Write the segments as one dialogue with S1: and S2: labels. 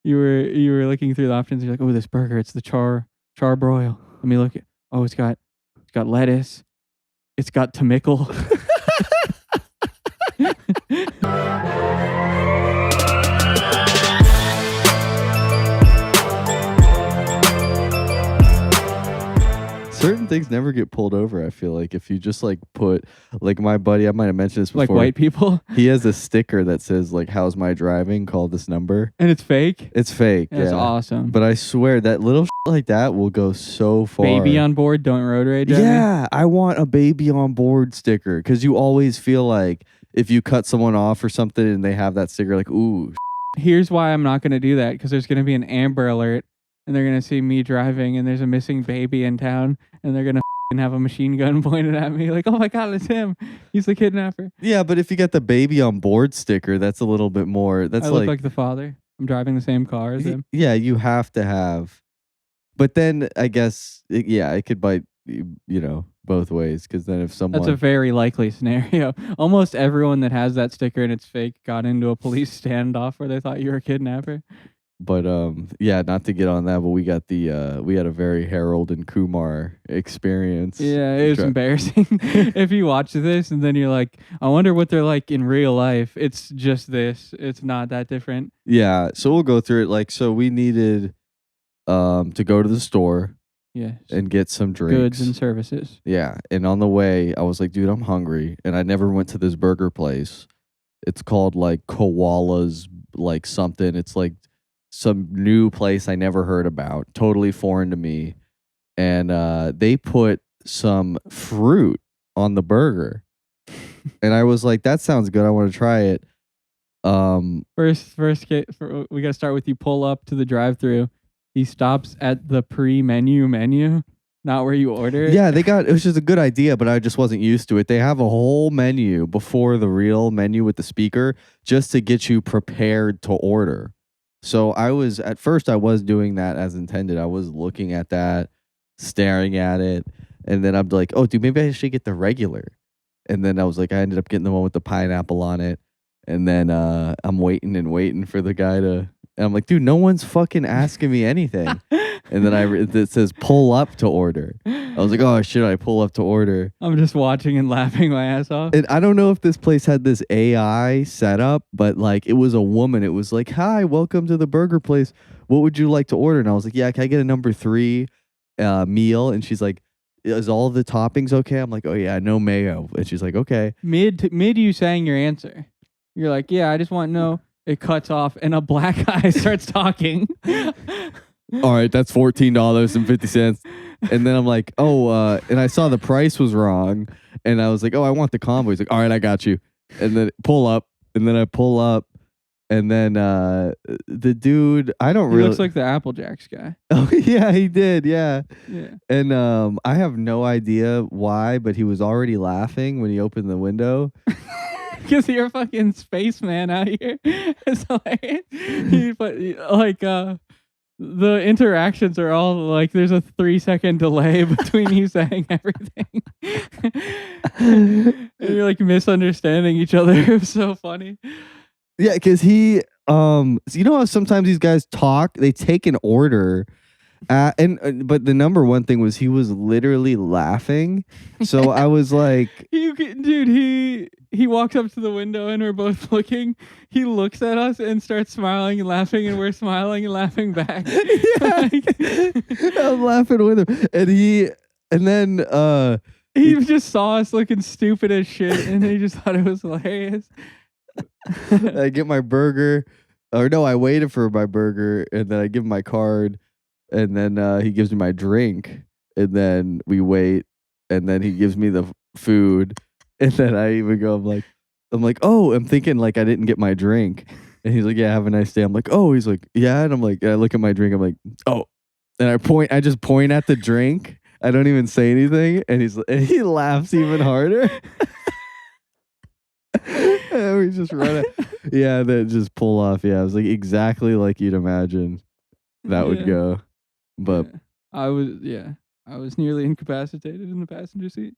S1: you were looking through the options. You're like, oh, this burger, it's the char broil. Let me look at. Oh, it's got lettuce. It's got tomato.
S2: Certain things never get pulled over. I feel like if you just like put like my buddy, I might have mentioned this before.
S1: Like white people.
S2: He has a sticker that says like, "How's my driving? Call this number."
S1: And it's fake.
S2: It's fake.
S1: That's
S2: yeah.
S1: awesome.
S2: But I swear that little shit like that will go so far.
S1: Baby on board, don't road rage.
S2: Yeah, I want a baby on board sticker because you always feel like if you cut someone off or something and they have that sticker, like, ooh.
S1: Here's why I'm not going to do that, because there's going to be an Amber Alert and they're going to see me driving and there's a missing baby in town and they're going to have a machine gun pointed at me like, oh my God, it's him. He's the kidnapper.
S2: Yeah, but if you get the baby on board sticker, that's a little bit more. That's
S1: I look like the father. I'm driving the same car as him.
S2: Yeah, you have to have. But then I guess, it could bite, both ways. Because then if someone...
S1: That's a very likely scenario. Almost everyone that has that sticker and it's fake got into a police standoff where they thought you were a kidnapper.
S2: But not to get on that, but we got we had a very Harold and Kumar experience.
S1: Yeah, it was embarrassing. If you watch this and then you're like, I wonder what they're like in real life. It's just this. It's not that different.
S2: Yeah, so we'll go through it. Like, so we needed to go to the store.
S1: Yes.
S2: And get some drinks.
S1: Goods and services.
S2: Yeah, and on the way, I was like, dude, I'm hungry, and I never went to this burger place. It's called like Koala's like something. It's like some new place I never heard about, totally foreign to me. And they put some fruit on the burger. And I was like, that sounds good. I want to try it.
S1: First, we got to start with you pull up to the drive-thru. He stops at the pre-menu menu, not where you order.
S2: Yeah, it was just a good idea, but I just wasn't used to it. They have a whole menu before the real menu with the speaker just to get you prepared to order. So at first I was doing that as intended. I was looking at that, staring at it, and then I'm like, oh, dude, maybe I should get the regular. And then I was like, I ended up getting the one with the pineapple on it. And then I'm waiting for the guy to, and I'm like, dude, no one's fucking asking me anything. And then it says pull up to order. I was like, oh, should I pull up to order?
S1: I'm just watching and laughing my ass off.
S2: And I don't know if this place had this AI setup, but like it was a woman. It was like, hi, welcome to the burger place. What would you like to order? And I was like, yeah, can I get a number 3 meal? And she's like, is all the toppings okay? I'm like, oh yeah, no mayo. And she's like, okay.
S1: Mid you saying your answer. You're like, yeah, I just want no. It cuts off and a black guy starts talking.
S2: All right, that's $14.50. And then I'm like, oh, and I saw the price was wrong. And I was like, oh, I want the combo. He's like, all right, I got you. And then pull up. And then I pull up. And then the dude, I don't really...
S1: He looks like the Apple Jacks guy.
S2: Oh, yeah, he did. Yeah.
S1: Yeah.
S2: And I have no idea why, but he was already laughing when he opened the window.
S1: Because you're a fucking spaceman out here. It's like, the interactions are all like there's a 3-second delay between you saying everything. And you're like misunderstanding each other. It was so funny.
S2: Yeah, because he, so you know how sometimes these guys talk, they take an order, but the number one thing was he was literally laughing. So I was like,
S1: dude, he walks up to the window and we're both looking. He looks at us and starts smiling and laughing, and we're smiling and laughing back.
S2: Yeah, I'm laughing with him, and then
S1: he just saw us looking stupid as shit, and he just thought it was hilarious.
S2: I get my burger, or no, I waited for my burger, and then I give him my card, and then he gives me my drink, and then we wait, and then he gives me the food, and then I even go, I'm like, oh, I'm thinking like I didn't get my drink, and he's like, yeah, have a nice day. I'm like, oh, he's like, yeah, and I'm like, I look at my drink, I'm like, oh, and I just point at the drink. I don't even say anything, and he laughs even harder. And we just run it. Yeah, that just pull off. Yeah, it was like exactly like you'd imagine that would go. But
S1: I was nearly incapacitated in the passenger seat.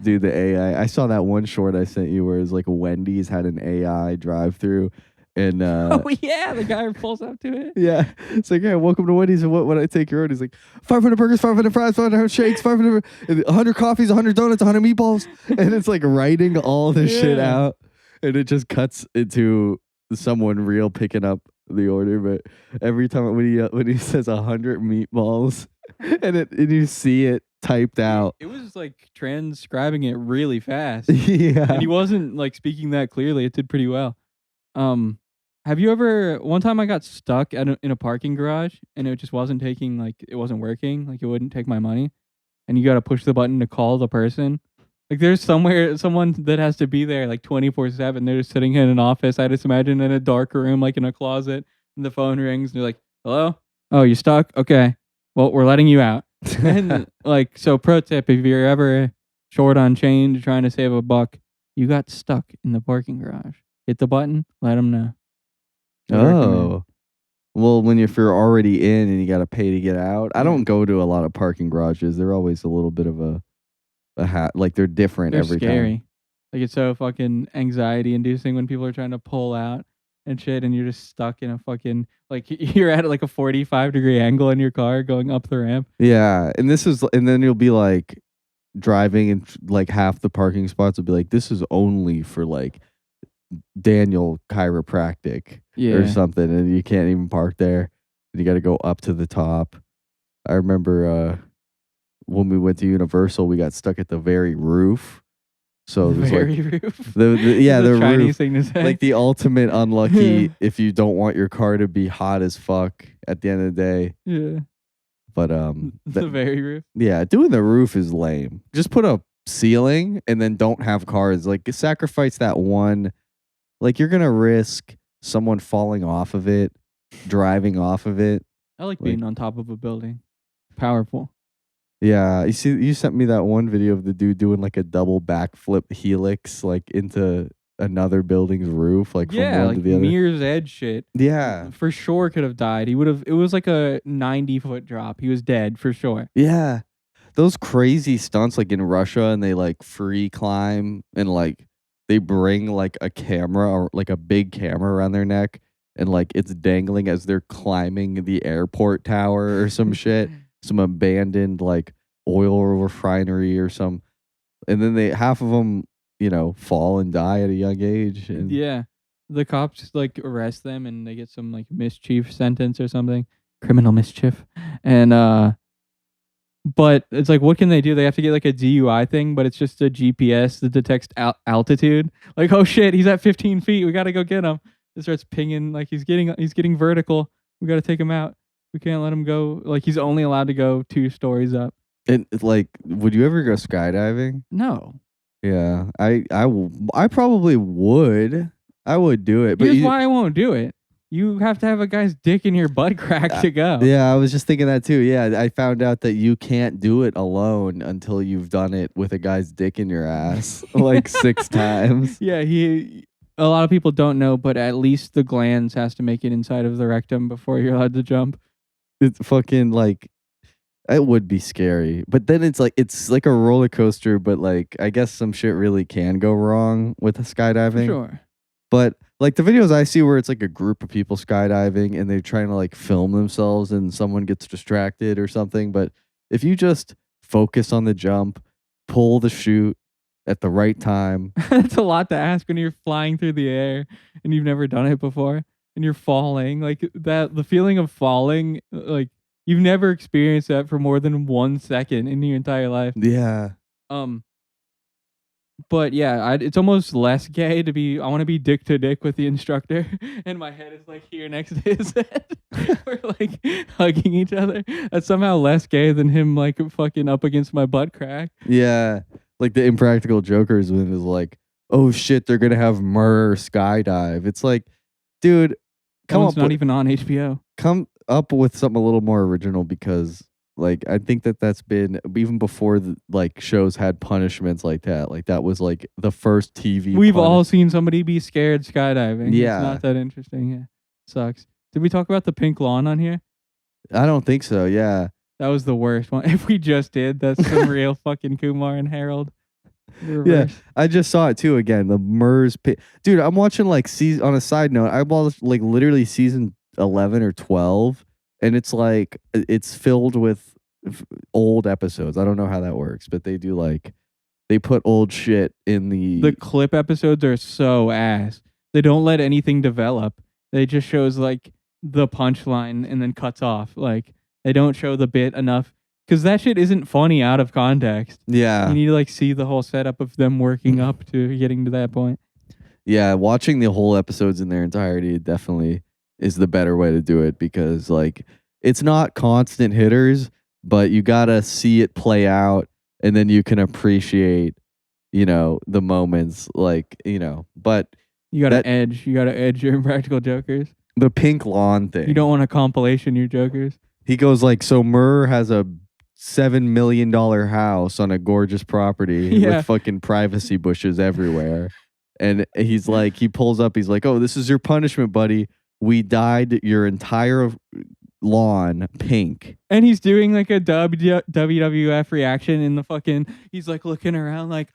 S2: Dude, the AI. I saw that one short I sent you where it's like Wendy's had an AI drive-through, And
S1: Oh yeah, the guy pulls up to it.
S2: yeah, it's like, hey, welcome to Wendy's. And what would I take your order? He's like, 500 burgers, 500 fries, 500 shakes, 500, 100 coffees, 100 donuts, 100 meatballs. And it's like writing all this shit out. And it just cuts into someone real picking up the order. But every time when he says 100 meatballs and you see it typed out.
S1: It was like transcribing it really fast.
S2: Yeah.
S1: And he wasn't like speaking that clearly. It did pretty well. Have you ever, one time I got stuck in a parking garage and it just wasn't taking, like, it wasn't working. Like, it wouldn't take my money. And you got to push the button to call the person. Like, there's someone that has to be there like 24/7. They're just sitting in an office. I just imagine in a dark room, like in a closet, and the phone rings and they're like, hello? Oh, you stuck? Okay. Well, we're letting you out. And like, so pro tip, if you're ever short on change, trying to save a buck, you got stuck in the parking garage. Hit the button, let them know.
S2: Oh. Well, if you're already in and you got to pay to get out, I don't go to a lot of parking garages. They're always a little bit of a like they're different
S1: They're
S2: every
S1: scary.
S2: time.
S1: Like, it's so fucking anxiety inducing when people are trying to pull out and shit, and you're just stuck in a fucking, like, you're at like a 45-degree angle in your car going up the ramp.
S2: Yeah, and then you'll be like driving and like half the parking spots will be like, this is only for like Daniel Chiropractic or something, and you can't even park there. And you got to go up to the top. I remember when we went to Universal, we got stuck at the very roof. So it was
S1: Very
S2: like
S1: roof.
S2: the
S1: Chinese
S2: roof,
S1: thing to say.
S2: like the ultimate unlucky if you don't want your car to be hot as fuck at the end of the day.
S1: Yeah.
S2: But
S1: the very roof.
S2: Yeah, doing the roof is lame. Just put a ceiling and then don't have cars. Like, sacrifice that one. Like, you're gonna risk someone falling off of it, driving off of it.
S1: I like being on top of a building. Powerful.
S2: Yeah, you sent me that one video of the dude doing like a double backflip helix like into another building's roof, like from one
S1: like
S2: to the other.
S1: Mirror's Edge shit.
S2: Yeah,
S1: for sure could have died. He would have. It was like a 90-foot drop. He was dead for sure.
S2: Yeah, those crazy stunts like in Russia, and they like free climb and like they bring like a camera or like a big camera around their neck and like it's dangling as they're climbing the airport tower or some shit. Some abandoned like oil refinery or some, and then half of them, fall and die at a young age. And
S1: yeah, the cops like arrest them and they get some like mischief sentence or something, criminal mischief, and but it's like, what can they do? They have to get like a DUI thing, but it's just a GPS that detects altitude. Like, oh shit, he's at 15 feet. We got to go get him. It starts pinging like he's getting vertical. We got to take him out. We can't let him go. Like, he's only allowed to go 2 stories up.
S2: And like, would you ever go skydiving?
S1: No.
S2: Yeah, I probably would. I would do it. But
S1: here's why I won't do it. You have to have a guy's dick in your butt crack to go.
S2: Yeah, I was just thinking that too. Yeah, I found out that you can't do it alone until you've done it with a guy's dick in your ass like 6 times.
S1: Yeah, a lot of people don't know, but at least the glands has to make it inside of the rectum before you're allowed to jump.
S2: It's fucking like, it would be scary. But then it's like a roller coaster, but like, I guess some shit really can go wrong with skydiving.
S1: Sure.
S2: But like the videos I see where it's like a group of people skydiving and they're trying to like film themselves and someone gets distracted or something. But if you just focus on the jump, pull the chute at the right time.
S1: It's a lot to ask when you're flying through the air and you've never done it before and you're falling. Like that, the feeling of falling, like you've never experienced that for more than 1 second in your entire life.
S2: Yeah.
S1: But yeah, it's almost less gay to be. I want to be dick to dick with the instructor, and my head is like here next to his head. We're like hugging each other. That's somehow less gay than him like fucking up against my butt crack.
S2: Yeah, like the Impractical Jokers when it was like, oh shit, they're gonna have murder skydive. It's like, dude,
S1: It's not even on HBO.
S2: Come up with something a little more original because. Like, I think that's been, even before like shows had punishments like that. Like, that was like the first TV.
S1: We've all seen somebody be scared skydiving.
S2: Yeah.
S1: It's not that interesting. Yeah. Sucks. Did we talk about the pink lawn on here?
S2: I don't think so. Yeah.
S1: That was the worst one. If we just did, that's some real fucking Kumar and Harold. Reverse.
S2: I just saw it too again. The MERS dude, I'm watching like on a side note, I watched like literally season 11 or 12 and it's like it's filled with old episodes. I don't know how that works, but they do like they put old shit in
S1: The clip episodes are so ass. They don't let anything develop. They just shows like the punchline and then cuts off. Like they don't show the bit enough because that shit isn't funny out of context.
S2: Yeah.
S1: You need to like see the whole setup of them working up to getting to that point.
S2: Yeah, watching the whole episodes in their entirety definitely is the better way to do it because like it's not constant hitters, but you gotta see it play out and then you can appreciate, you know, the moments like, you know, but
S1: You gotta edge. You gotta edge your Impractical Jokers.
S2: the pink lawn thing.
S1: You don't want a compilation, your Jokers.
S2: He goes like, so Murr has a $7 million house on a gorgeous property with fucking privacy bushes everywhere. And he's like, he pulls up, he's like, oh, this is your punishment, buddy. We dyed your entire lawn pink.
S1: And he's doing like a WWF reaction in the fucking, he's like looking around like,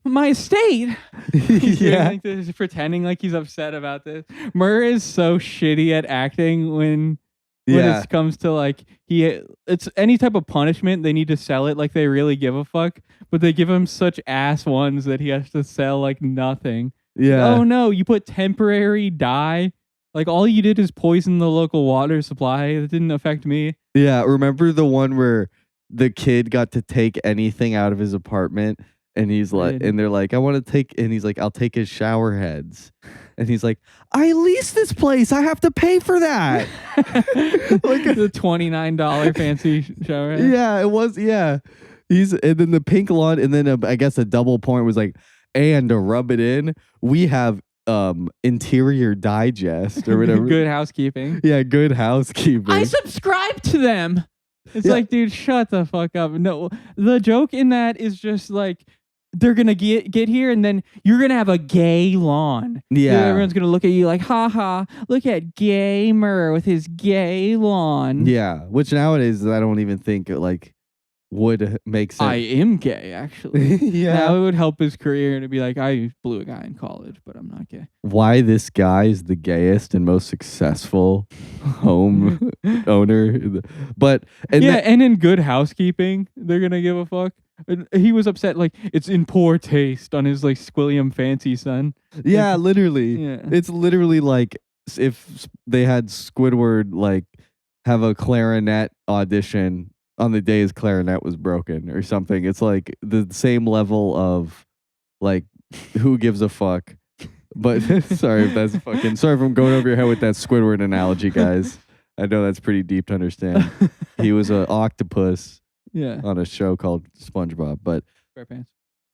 S1: my estate. He's doing like this, pretending like he's upset about this. Murr is so shitty at acting when it comes to like it's any type of punishment, they need to sell it like they really give a fuck, but they give him such ass ones that he has to sell like nothing.
S2: Yeah.
S1: Oh no, you put temporary dye. Like all you did is poison the local water supply. It didn't affect me.
S2: Yeah. Remember the one where the kid got to take anything out of his apartment? And he's like, and they're like, I want to take, and he's like, I'll take his shower heads. And he's like, I leased this place. I have to pay for that.
S1: Like the $29 fancy shower head.
S2: Yeah, it was. Yeah. And then the pink lawn, and then I guess a double point was like, and to rub it in, we have Interior Digest or whatever.
S1: Good housekeeping.
S2: Yeah, good housekeeping.
S1: I subscribe to them. It's like, dude, shut the fuck up. No, the joke in that is just like, they're gonna get here and then you're gonna have a gay lawn.
S2: Yeah.
S1: Everyone's gonna look at you like, haha, look at Gamer with his gay lawn.
S2: Yeah. Which nowadays I don't even think like would make sense.
S1: I am gay, actually.
S2: Yeah.
S1: Now it would help his career to be like, I blew a guy in college, but I'm not gay.
S2: Why this guy is the gayest and most successful home owner. But
S1: and in Good Housekeeping, they're gonna give a fuck. And he was upset, like it's in poor taste on his like Squilliam fancy son.
S2: Yeah,
S1: like,
S2: literally.
S1: Yeah.
S2: It's literally like if they had Squidward like have a clarinet audition on the day his clarinet was broken or something. It's like the same level of like who gives a fuck. But sorry if I'm going over your head with that Squidward analogy, guys. I know that's pretty deep to understand. He was an octopus on a show called SpongeBob, but
S1: SquarePants.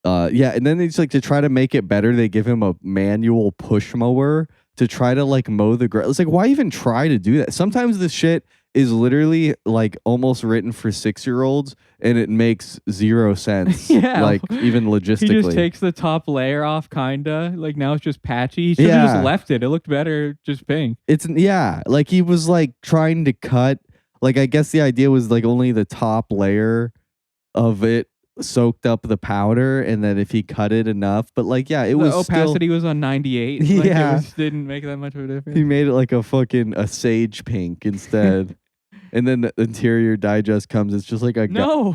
S2: And then it's like to try to make it better, they give him a manual push mower to try to like mow the grass. It's like, why even try to do that? Sometimes this shit is literally like almost written for 6-year-olds and it makes zero sense.
S1: Yeah.
S2: Like even logistically.
S1: He just takes the top layer off, kinda. Like now it's just patchy. He should have just left it. It looked better just pink.
S2: Like he was like trying to cut. Like I guess the idea was like only the top layer of it soaked up the powder, and then if he cut it enough, but like the
S1: opacity was on 98. Like, it didn't make that much of a difference.
S2: He made it like a sage pink instead. And then the Interior Digest comes. It's just like a
S1: no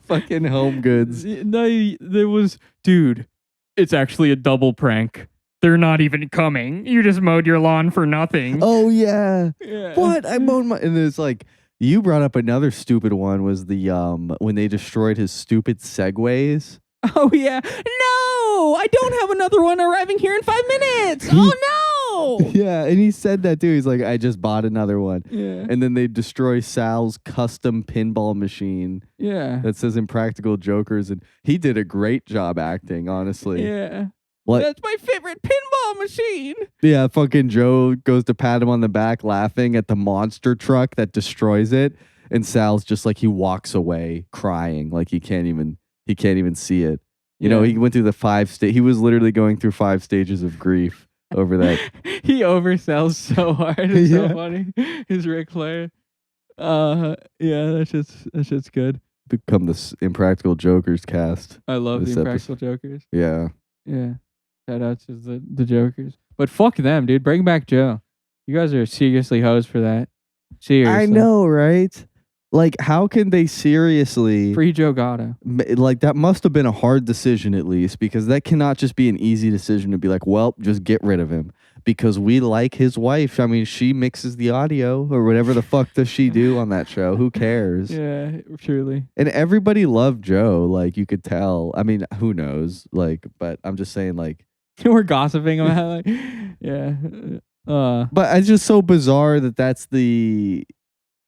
S2: fucking Home Goods.
S1: No, there was, dude. It's actually a double prank. They're not even coming. You just mowed your lawn for nothing.
S2: Oh yeah. What? I mowed my. And it's like you brought up another stupid one. Was the when they destroyed his stupid segways.
S1: Oh yeah. No, I don't have another one arriving here in 5 minutes. Oh no.
S2: Yeah, and he said that too. He's like, I just bought another one.
S1: Yeah.
S2: And then they destroy Sal's custom pinball machine.
S1: Yeah.
S2: That says Impractical Jokers, and he did a great job acting, honestly.
S1: Yeah.
S2: Like,
S1: that's my favorite pinball machine. Yeah,
S2: fucking Joe goes to pat him on the back laughing at the monster truck that destroys it. And Sal's just like, he walks away crying, like he can't even see it. You know, he went through the 5 stage. He was literally going through 5 stages of grief over that.
S1: He oversells so hard. It's so funny. His Ric Flair. Yeah, that shit's good.
S2: become this Impractical Jokers cast.
S1: I love
S2: This
S1: the Impractical Jokers.
S2: Yeah.
S1: Yeah. Shout out to the Jokers. But fuck them, dude. Bring back Joe. You guys are seriously hoes for that. Seriously.
S2: I know, right? Like, how can they seriously...
S1: Free Joe Gatto.
S2: Like, that must have been a hard decision, at least, because that cannot just be an easy decision to be like, well, just get rid of him. Because we like his wife. I mean, she mixes the audio, or whatever the fuck does she do on that show? Who cares?
S1: Yeah, truly.
S2: And everybody loved Joe. Like, you could tell. I mean, who knows? Like, but I'm just saying, like...
S1: We're gossiping about like, yeah.
S2: But it's just so bizarre that that's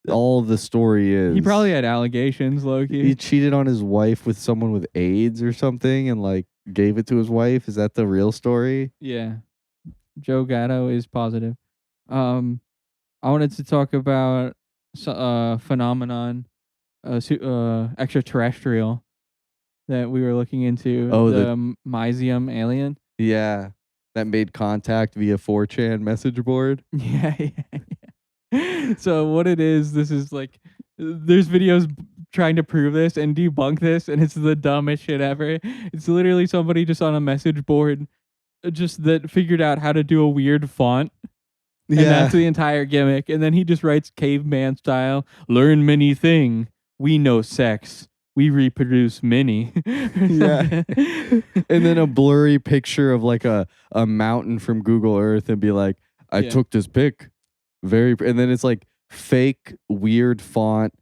S2: all the story is.
S1: He probably had allegations, low-key.
S2: He cheated on his wife with someone with AIDS or something and like gave it to his wife. Is that the real story?
S1: Yeah. Joe Gatto is positive. I wanted to talk about phenomenon, extraterrestrial that we were looking into.
S2: Oh,
S1: the Myzium Alien.
S2: Yeah. That made contact via 4chan message board.
S1: Yeah. So what it is, this is like, there's videos trying to prove this and debunk this, and it's the dumbest shit ever. It's literally somebody just on a message board just that figured out how to do a weird font. And that's the entire gimmick. And then he just writes caveman style, learn many thing. We know sex. We reproduce many.
S2: Yeah. And then a blurry picture of like a mountain from Google Earth and be like, I took this pic. And then it's like fake weird font,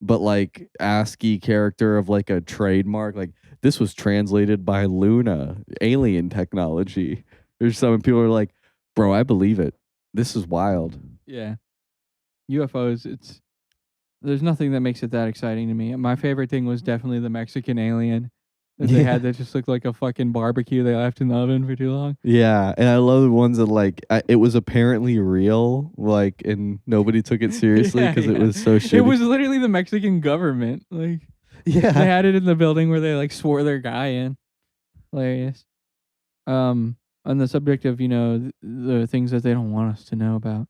S2: but like ASCII character of like a trademark. Like this was translated by Luna, alien technology. There's some people are like, bro, I believe it. This is wild.
S1: Yeah. UFOs, there's nothing that makes it that exciting to me. My favorite thing was definitely the Mexican alien that they had that just looked like a fucking barbecue they left in the oven for too long.
S2: Yeah, and I love the ones that like it was apparently real, like, and nobody took it seriously because it was so shitty.
S1: It was literally the Mexican government. Like, they had it in the building where they like swore their guy in. Hilarious. On the subject of the things that they don't want us to know about.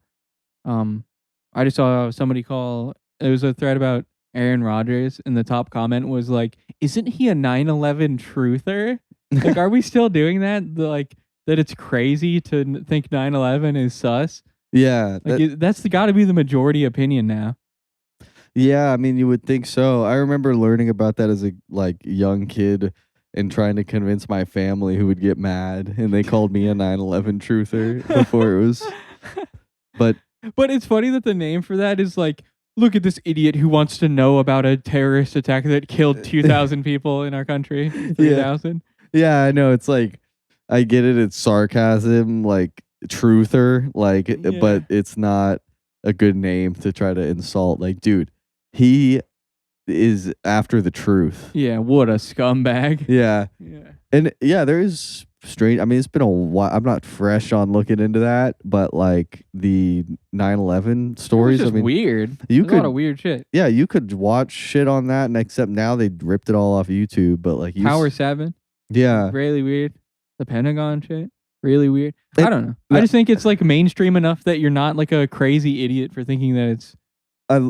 S1: I just saw somebody call. It was a thread about Aaron Rodgers, and the top comment was like, "Isn't he a 9/11 truther?" Like, are we still doing that? Like, that it's crazy to think 9/11 is sus.
S2: Yeah,
S1: like that's got to be the majority opinion now.
S2: Yeah, I mean, you would think so. I remember learning about that as a young kid and trying to convince my family, who would get mad, and they called me a 9/11 truther before it was. But
S1: it's funny that the name for that is like, look at this idiot who wants to know about a terrorist attack that killed 2,000 people in our country. 3,000.
S2: Yeah, I know. It's like, I get it. It's sarcasm, like truther, but it's not a good name to try to insult. Like, dude, he is after the truth.
S1: Yeah, what a scumbag.
S2: Yeah. And yeah, there is strange. I mean, it's been a while. I'm not fresh on looking into that, but like the 9/11 stories.
S1: It's just weird.
S2: There's a lot
S1: of weird shit.
S2: Yeah, you could watch shit on that, and except now they ripped it all off YouTube. But like
S1: Power 7.
S2: Yeah,
S1: really weird. The Pentagon shit. Really weird. I don't know. I just think it's like mainstream enough that you're not like a crazy idiot for thinking that it's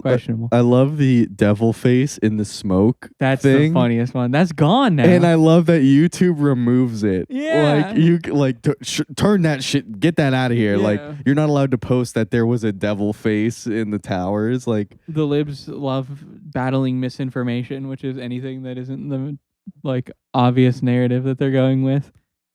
S1: questionable.
S2: I love the devil face in the smoke.
S1: That's
S2: thing.
S1: The funniest one. That's gone now.
S2: And I love that YouTube removes it.
S1: Yeah.
S2: Like, you turn that shit, get that out of here.
S1: Yeah.
S2: Like, you're not allowed to post that there was a devil face in the towers. Like,
S1: the libs love battling misinformation, which is anything that isn't the like obvious narrative that they're going with.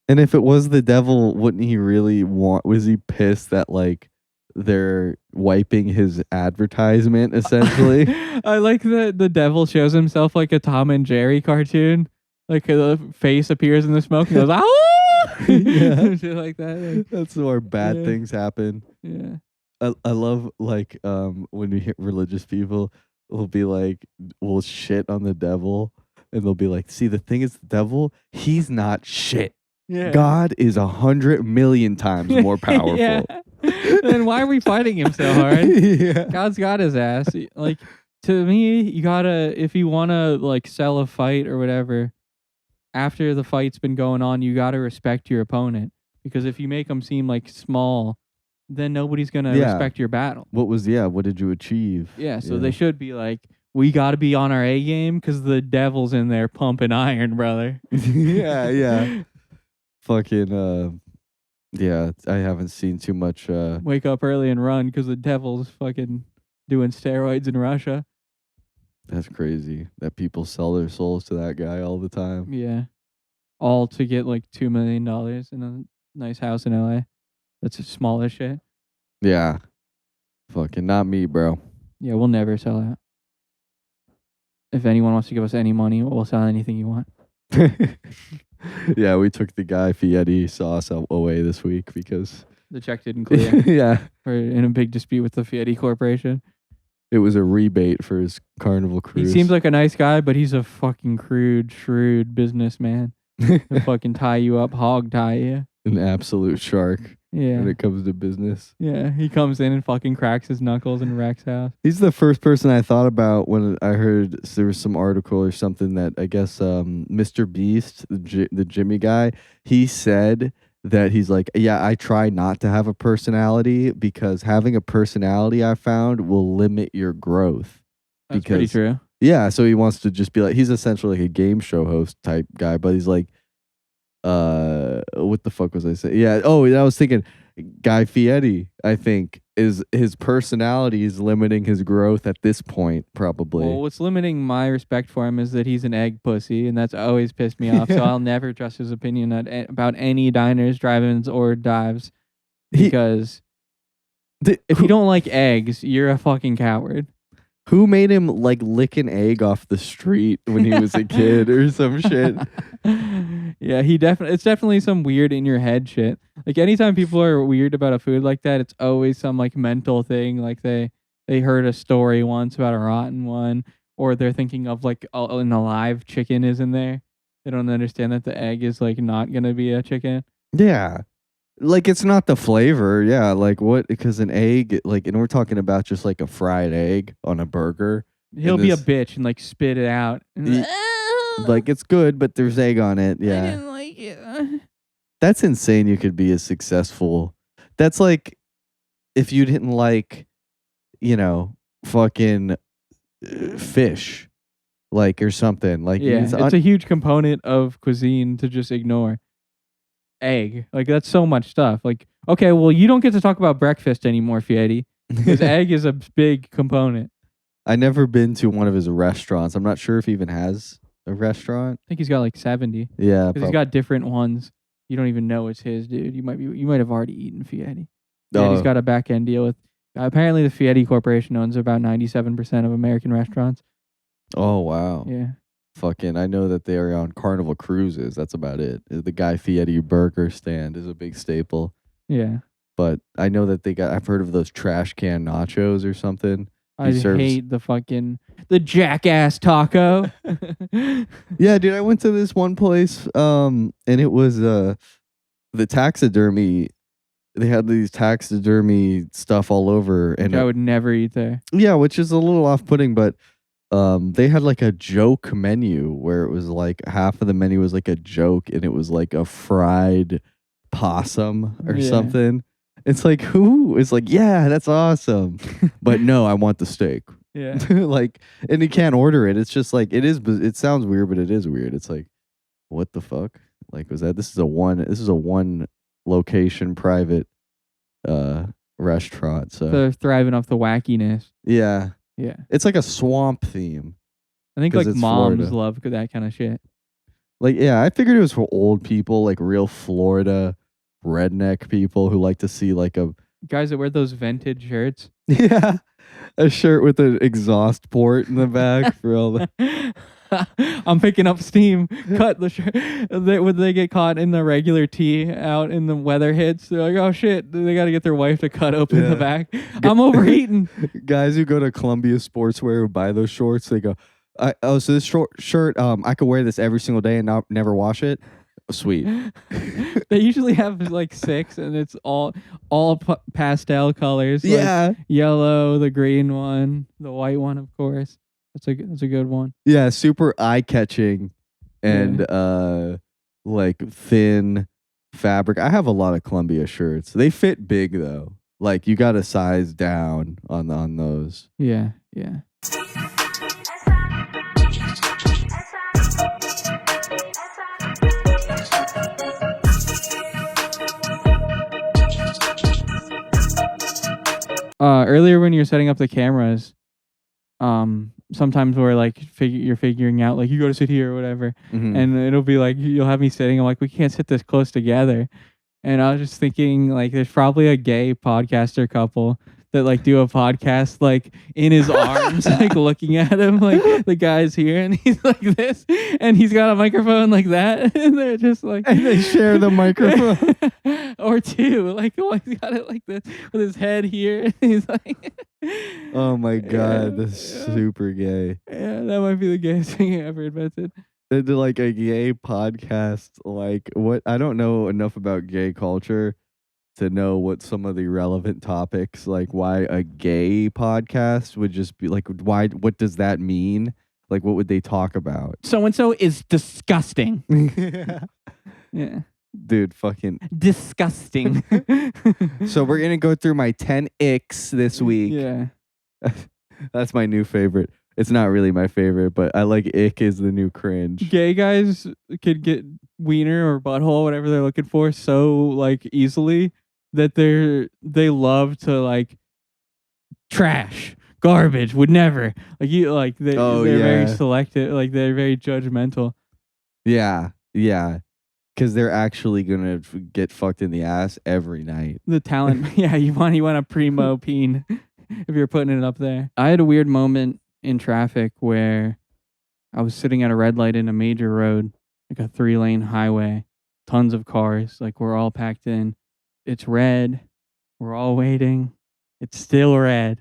S2: And if it was the devil, wouldn't he really was he pissed that like they're wiping his advertisement essentially?
S1: I like that the devil shows himself like a Tom and Jerry cartoon. Like the face appears in the smoke and goes, "Ah!"
S2: Yeah.
S1: Shit like that. Like,
S2: that's where bad things happen.
S1: Yeah.
S2: I love like when you hear religious people will be like, will shit on the devil, and they'll be like, see, the thing is, the devil, he's not shit.
S1: Yeah.
S2: God is 100 million times more powerful.
S1: Then why are we fighting him so hard?
S2: Yeah.
S1: God's got his ass. Like, to me, you gotta, if you wanna like sell a fight or whatever, after the fight's been going on, you gotta respect your opponent, because if you make them seem like small, then nobody's gonna respect your battle.
S2: What did you achieve?
S1: Yeah, so they should be like, we got to be on our A game because the devil's in there pumping iron, brother.
S2: yeah. Fucking, yeah, I haven't seen too much.
S1: Wake up early and run because the devil's fucking doing steroids in Russia.
S2: That's crazy that people sell their souls to that guy all the time.
S1: Yeah. All to get like $2 million in a nice house in LA. That's as small as shit.
S2: Yeah. Fucking not me, bro.
S1: Yeah, we'll never sell out. If anyone wants to give us any money, we'll sell anything you want.
S2: Yeah, we took the Guy Fieri sauce away this week because
S1: The check didn't clear.
S2: yeah,
S1: We're in a big dispute with the Fieri Corporation.
S2: it was a rebate for his Carnival cruise.
S1: He seems like a nice guy, but he's a fucking shrewd businessman. He'll fucking tie you up, hog tie you.
S2: An absolute shark
S1: Yeah.
S2: when it comes to business.
S1: Yeah, he comes in and fucking cracks his knuckles in Rex house.
S2: He's the first person I thought about when I heard there was some article or something that I guess Mr. Beast, the Jimmy guy, he said that he's like, yeah, I try not to have a personality because having a personality I found will limit your growth.
S1: That's pretty true.
S2: Yeah, so he wants to just be like, he's essentially like a game show host type guy, but he's like, what the fuck was I saying? Yeah, I was thinking Guy Fieri, I think, is his personality is limiting his growth at this point, probably.
S1: Well, what's limiting my respect for him is that he's an egg pussy, and that's always pissed me off. So I'll never trust his opinion about any diners, drive-ins, or dives because if you don't like eggs, you're a fucking coward.
S2: Who made him like lick an egg off the street when he was a kid or some shit?
S1: Yeah, it's definitely some weird in your head shit. Like anytime people are weird about a food like that, it's always some like mental thing. Like they heard a story once about a rotten one, or they're thinking of like an alive chicken is in there. They don't understand that the egg is like not gonna be a chicken.
S2: Yeah. Like it's not the flavor, yeah. Like what? Because an egg, like, and we're talking about just like a fried egg on a burger.
S1: He'll be a bitch and like spit it out. And
S2: like it's good, but there's egg on it. Yeah,
S1: I didn't like it.
S2: That's insane. You could be as successful. That's like if you didn't like, fucking fish, like or something. Like
S1: yeah, it's a huge component of cuisine to just ignore. Egg, like that's so much stuff. Like, okay, well, you don't get to talk about breakfast anymore, Fieri, because egg is a big component.
S2: I never been to one of his restaurants. I'm not sure if he even has a restaurant.
S1: I think he's got like 70.
S2: Yeah,
S1: because he's got different ones. You don't even know it's his, dude. You might have already eaten Fieri. Yeah, he's got a back end deal with. Apparently, the Fieri Corporation owns about 97% of American restaurants.
S2: Oh wow.
S1: Yeah.
S2: Fucking, I know that they are on Carnival cruises. That's about it. The Guy Fieri burger stand is a big staple.
S1: Yeah.
S2: But I know that I've heard of those trash can nachos or something.
S1: I hate the jackass taco.
S2: Yeah, dude, I went to this one place, and it was the taxidermy. They had these taxidermy stuff all over, and
S1: I would never eat there.
S2: Yeah, which is a little off-putting, but they had like a joke menu where it was like half of the menu was like a joke, and it was like a fried possum or something. It's like, who is like, yeah, that's awesome. But no, I want the steak.
S1: Yeah.
S2: Like, and you can't order it. It's just like, it sounds weird, but it is weird. It's like, what the fuck? Like, this is a one location private restaurant. So
S1: they're thriving off the wackiness.
S2: Yeah.
S1: Yeah.
S2: It's like a swamp theme.
S1: I think like moms
S2: Florida.
S1: love that kind of shit.
S2: Like, yeah, I figured it was for old people, like real Florida redneck people who like to see like
S1: guys that wear those vintage shirts.
S2: Yeah, a shirt with an exhaust port in the back for all the.
S1: I'm picking up steam. Cut the shirt. When they get caught in the regular tee out and the weather hits, they're like, oh shit, they got to get their wife to cut open the back. I'm overheating.
S2: Guys who go to Columbia Sportswear who buy those shorts, they go, so this shirt, I could wear this every single day and never wash it. Sweet.
S1: They usually have like 6, and it's all pastel colors.
S2: Yeah,
S1: like yellow, the green one, the white one, of course. That's a good one.
S2: Yeah, super eye catching, and like thin fabric. I have a lot of Columbia shirts. They fit big though. Like you got to size down on those.
S1: Yeah. Earlier when you're setting up the cameras, sometimes we're like you're figuring out like you go to sit here or whatever, and it'll be like you'll have me sitting. I'm like, we can't sit this close together. And I was just thinking, like, there's probably a gay podcaster couple that like do a podcast like in his arms, like looking at him, like the guy's here and he's like this, and he's got a microphone like that, and they're just like,
S2: and they share the microphone.
S1: Or two, like one's got it like this with his head here, and he's like,
S2: oh my god, that's super gay.
S1: Yeah, that might be the gayest thing I ever invented.
S2: Like a gay podcast, like what? I don't know enough about gay culture to know what some of the relevant topics, like why a gay podcast would just be like, why? What does that mean? Like, what would they talk about?
S1: So and so is disgusting. Yeah.
S2: Dude, fucking
S1: disgusting.
S2: So we're gonna go through my 10 icks this week.
S1: Yeah.
S2: That's my new favorite. It's not really my favorite, but I like ick is the new cringe.
S1: Gay guys could get wiener or butthole, whatever they're looking for, so like easily that they love to like trash, garbage, would never like you like they're very selective, like they're very judgmental.
S2: Yeah, yeah. Because they're actually gonna get fucked in the ass every night.
S1: The talent, yeah. You want a primo peen if you're putting it up there. I had a weird moment in traffic where I was sitting at a red light in a major road, like a 3-lane highway, tons of cars, like we're all packed in. It's red. We're all waiting. It's still red.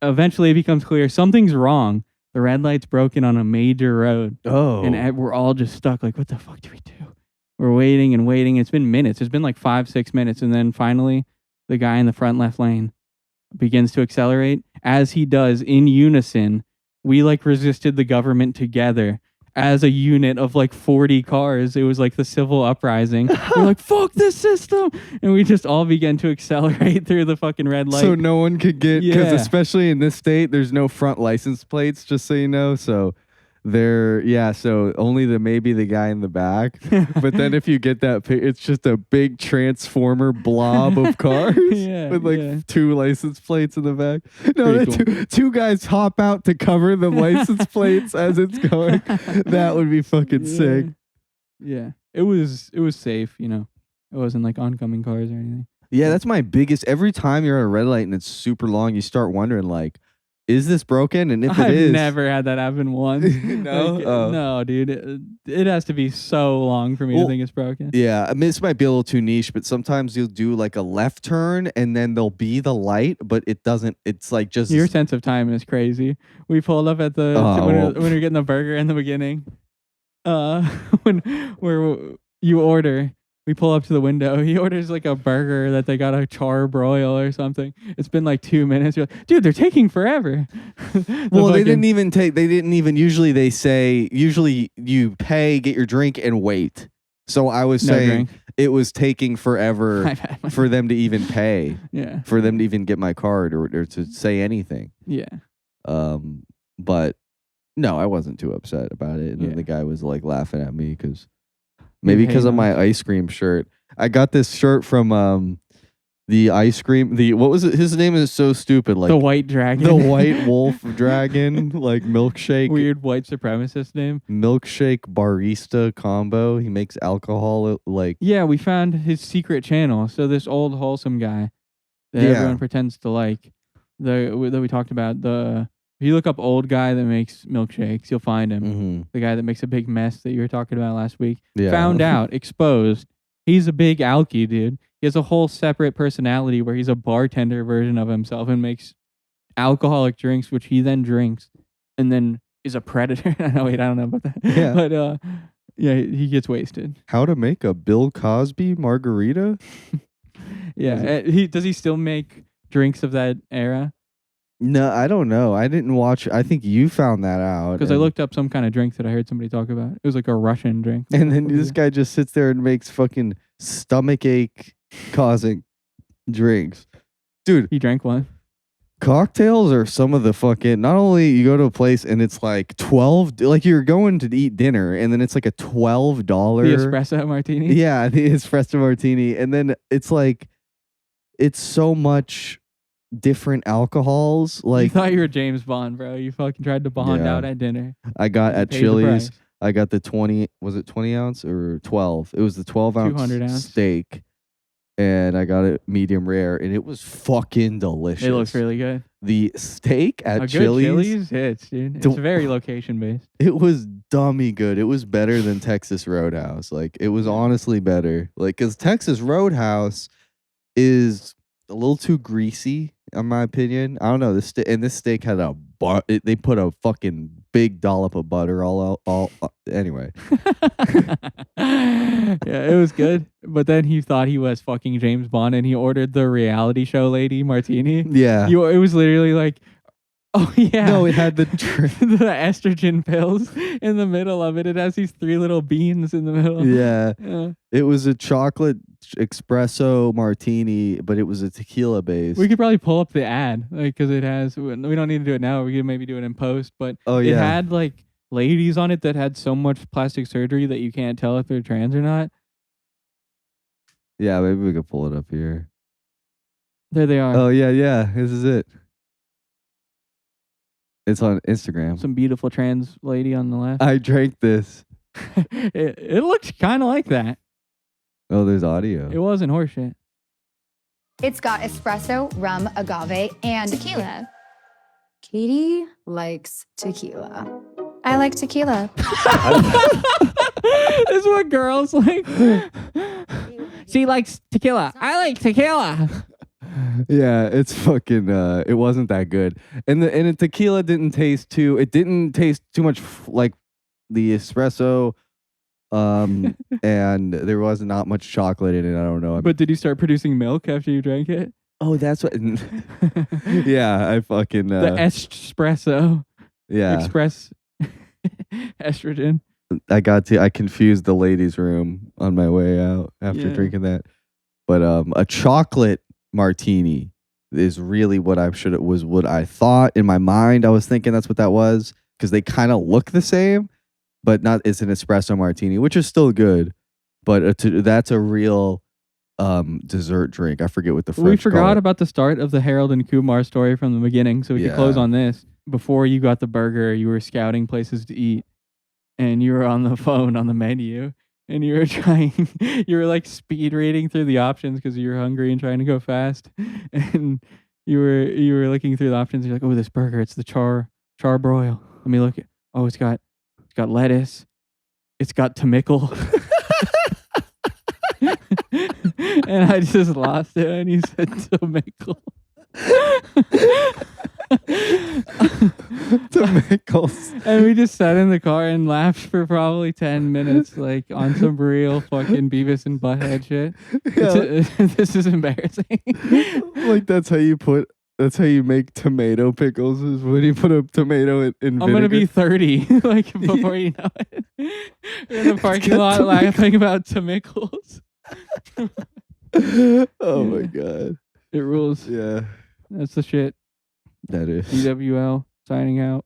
S1: Eventually, it becomes clear something's wrong. The red light's broken on a major road.
S2: Oh,
S1: and we're all just stuck. Like, what the fuck do we do? We're waiting and waiting. It's been minutes. It's been like 5-6 minutes. And then finally, the guy in the front left lane begins to accelerate. As he does, in unison, we like resisted the government together as a unit of like 40 cars. It was like the civil uprising. We're like, fuck this system. And we just all began to accelerate through the fucking red light.
S2: So no one could get, because especially in this state, there's no front license plates, just so you know. So so only maybe the guy in the back. But then if you get that, it's just a big transformer blob of cars with like 2 license plates in the back. No, cool. two guys hop out to cover the license plates as it's going. That would be fucking sick.
S1: Yeah, it was safe, you know. It wasn't like oncoming cars or anything.
S2: Yeah, that's my biggest. Every time you're at a red light and it's super long, you start wondering like, is this broken? And if it is,
S1: I've never had that happen once.
S2: No,
S1: like, no, dude. It has to be so long for me to think it's broken.
S2: Yeah, I mean, this might be a little too niche, but sometimes you'll do like a left turn, and then there'll be the light, but it doesn't. It's like just
S1: your sense of time is crazy. We pulled up at the when we were getting the burger in the beginning. Where you order. We pull up to the window. He orders like a burger that they got a charbroil or something. It's been like 2 minutes. You're like, dude, they're taking forever.
S2: They didn't even take. They didn't even. Usually they say. Usually you pay, get your drink, and wait. So I was saying it was taking forever for them to even pay.
S1: Yeah.
S2: For them to even get my card or to say anything.
S1: Yeah.
S2: But no, I wasn't too upset about it. And then the guy was like laughing at me because. Maybe because of my ice cream shirt. I got this shirt from the ice cream. What was it? His name is so stupid. Like
S1: the White Dragon.
S2: The White Wolf Dragon. Like milkshake.
S1: Weird white supremacist name.
S2: Milkshake barista combo. He makes alcohol like.
S1: Yeah, we found his secret channel. So this old wholesome guy that everyone pretends to like. That we talked about. If you look up old guy that makes milkshakes, you'll find him.
S2: Mm-hmm.
S1: The guy that makes a big mess that you were talking about last week.
S2: Yeah.
S1: Found out, exposed. He's a big alky, dude. He has a whole separate personality where he's a bartender version of himself and makes alcoholic drinks, which he then drinks, and then is a predator. No, wait, I don't know about that.
S2: Yeah.
S1: But he gets wasted.
S2: How to make a Bill Cosby margarita?
S1: Yeah. Does he still make drinks of that era?
S2: No, I don't know. I didn't watch. I think you found that out.
S1: Because I looked up some kind of drink that I heard somebody talk about. It was like a Russian drink.
S2: And then this guy just sits there and makes fucking stomach ache causing drinks. Dude.
S1: He drank one.
S2: Cocktails are some of the fucking, not only you go to a place and it's like 12, like you're going to eat dinner and then it's like a $12.
S1: The espresso martini?
S2: Yeah, the espresso martini. And then it's like, it's so much different alcohols.
S1: You
S2: Like,
S1: thought you were James Bond, bro. You fucking tried to bond
S2: Yeah.
S1: out at dinner.
S2: I got
S1: You
S2: at
S1: paid the
S2: Chili's.
S1: price.
S2: I got the 20. Was it 20 ounce or 12? It was the 12
S1: 200
S2: ounce
S1: ounce.
S2: steak, and I got it medium rare, and it was fucking delicious.
S1: It looks really good.
S2: The steak at
S1: A good
S2: Chili's,
S1: Chili's hits, dude. It's very location based.
S2: it was dummy good. It was better than Texas Roadhouse. Like, it was honestly better. Like, because Texas Roadhouse is a little too greasy, in my opinion. I don't know. This steak had they put a fucking big dollop of butter anyway.
S1: Yeah, it was good. But then he thought he was fucking James Bond, and he ordered the reality show lady martini.
S2: Yeah.
S1: It was literally like, oh yeah.
S2: No, it had the
S1: the estrogen pills in the middle of it. It has these 3 little beans in the middle.
S2: Yeah.
S1: Yeah.
S2: It was a chocolate espresso martini, but it was a tequila base.
S1: We could probably pull up the ad, like, because it has. We don't need to do it now. We could maybe do it in post. But it had like ladies on it that had so much plastic surgery that you can't tell if they're trans or not.
S2: Yeah, maybe we could pull it up here.
S1: There they are.
S2: Oh yeah. This is it. It's on Instagram.
S1: Some beautiful trans lady on the left.
S2: I drank this.
S1: it looked kind of like that.
S2: Oh, there's audio.
S1: It wasn't horseshit.
S3: It's got espresso, rum, agave, and tequila. Katie likes tequila. I like tequila.
S1: This is what girls like. She likes tequila. I like tequila.
S2: Yeah, it's fucking. It wasn't that good, and the tequila didn't taste too. It didn't taste too much like the espresso. And there was not much chocolate in it. I don't know.
S1: But did you start producing milk after you drank it?
S2: Oh, that's what. Yeah, I fucking.
S1: The espresso.
S2: Yeah.
S1: Express estrogen.
S2: I confused the ladies' room on my way out after drinking that. But a chocolate martini is really what I thought in my mind. I was thinking that's what that was, because they kind of look the same, but not. It's an espresso martini, which is still good, but that's a real dessert drink. I forget what the French
S1: We forgot
S2: call it.
S1: about the start of the Harold and Kumar story from the beginning, so we could close on this. Before you got the burger, you were scouting places to eat, and you were on the phone on the menu, and you were like speed reading through the options because you were hungry and trying to go fast, and you were looking through the options. You're like, oh, this burger, it's the char broil. Let me look at. Oh, it's got lettuce. It's got tomickle. And I just lost it when you said tomickle.
S2: Tomickles.
S1: And we just sat in the car and laughed for probably 10 minutes, like on some real fucking Beavis and Butthead shit. This is embarrassing.
S2: Like that's how you make tomato pickles, is when you put a tomato in vinegar.
S1: I'm gonna be 30, like before you know it. We're in the parking lot laughing about tomickles.
S2: Oh my god.
S1: It rules.
S2: Yeah.
S1: That's the shit.
S2: That is.
S1: DWL signing out.